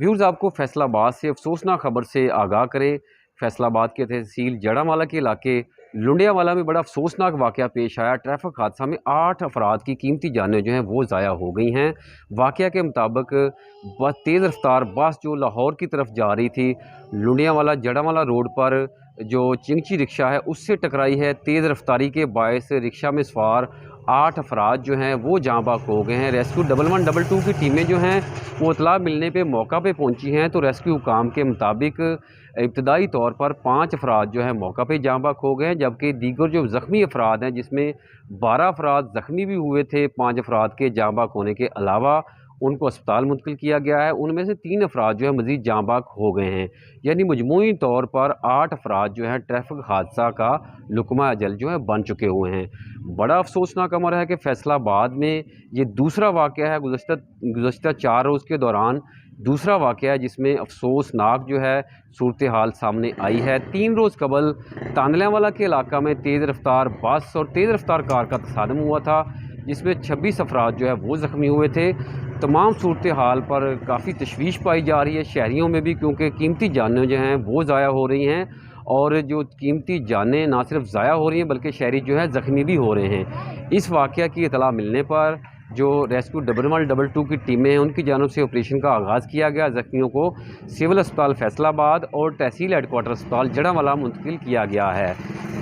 Viewers आपको फैसलाबाद से अफसोसनाक खबर से आगाह करें। फैसलाबाद के तहसील जड़ावाला के इलाके लुंडियावाला में बड़ा अफसोसनाक वाक़या पेश आया। ट्रैफिक हादसा में 8 अफराद की कीमती जानें जो हैं वो ज़ाया हो गई हैं। वाक़या के मुताबिक बस तेज़ रफ्तार बस जो लाहौर की तरफ जा रही थी, लुंडियावाला जड़ावाला रोड पर जो चिंगची रिक्शा है उससे टकराई है। तेज़ रफ्तारी के बायस रिक्शा में सवार 8 अफराद जो हैं वो जाँ बहक हो गए हैं। रेस्क्यू 1112 की टीमें जो हैं वो इत्तला मिलने पे मौका पे पहुंची हैं, तो रेस्क्यू हुकाम के मुताबिक इब्तदाई तौर पर 5 अफराद जो हैं मौका पे जाँ बहक हो गए हैं, जबकि दीगर जो ज़ख्मी अफराद हैं जिसमें 12 अफराद ज़ख्मी भी हुए थे। 5 अफराद के जाँ बहक होने के अलावा उनको अस्पताल मुंतकिल किया गया है। उनमें से 3 अफराद जो है मज़ीद जाँ बहक हो गए हैं, यानी मजमूई तौर पर 8 अफराद जो हैं ट्रैफिक हादसा का लुकमा अजल जो है बन चुके हुए हैं। बड़ा अफसोसनाक अमर है कि फैसलाबाद में ये दूसरा वाक़या है गुज़श्ता 4 रोज़ के दौरान दूसरा वाक़या है जिसमें अफसोसनाक जो है सूरत हाल सामने आई है। 3 रोज़ कबल तानल्यावाला के इलाका में तेज़ रफ्तार बस और तेज़ रफ्तार कार का तसादम हुआ था, जिसमें 26 अफराद जो है वो ज़ख्मी हुए थे। तमाम सूरत हाल पर काफ़ी तशवीश पाई जा रही है शहरियों में भी, क्योंकि कीमती जानें जो हैं वो ज़ाया हो रही हैं, और जो कीमती जानें ना सिर्फ ज़ाया हो रही हैं बल्कि शहरी जो है ज़ख्मी भी हो रहे हैं। इस वाक़या की इतला मिलने पर जो रेस्क्यू 1112 की टीमें हैं उनकी जानब से ऑपरेशन का आगाज़ किया गया। ज़ख्मियों को सिविल अस्पताल फैसलाबाद और तहसील हेडक्वार्टर अस्पताल जड़ावाला मुंतकिल किया गया है।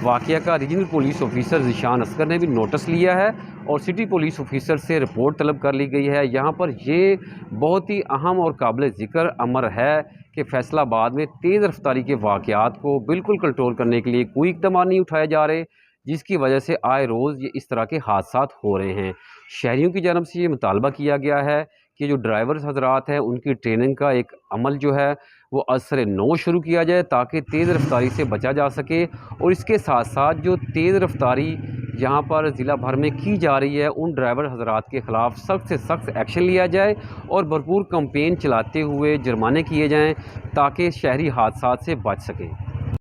वाक़या का regional police officer Zeeshan Asghar ने भी नोटिस लिया है और सिटी पुलिस ऑफिसर से रिपोर्ट तलब कर ली गई है। यहाँ पर ये बहुत ही अहम और काबिल ज़िक्र अमर है कि फैसलाबाद में तेज़ रफ्तारी के वाक़यात को बिल्कुल कंट्रोल करने के लिए कोई इक़दाम नहीं उठाए जा रहे, जिसकी वजह से आए रोज़ ये इस तरह के हादसात हो रहे हैं। शहरियों की जानब से ये मुतालबा किया गया है कि जो ड्राइवर्स हज़रात हैं उनकी ट्रेनिंग का एक अमल जो है वो असर 9 शुरू किया जाए, ताकि तेज़ रफ्तारी से बचा जा सके। और इसके साथ साथ जो तेज़ रफ्तारी यहाँ पर ज़िला भर में की जा रही है उन ड्राइवर हज़रात के ख़िलाफ़ सख्त से सख्त एक्शन लिया जाए और भरपूर कैंपेन चलाते हुए जुर्माने किए जाएँ, ताकि शहरी हादसात से बच सकें।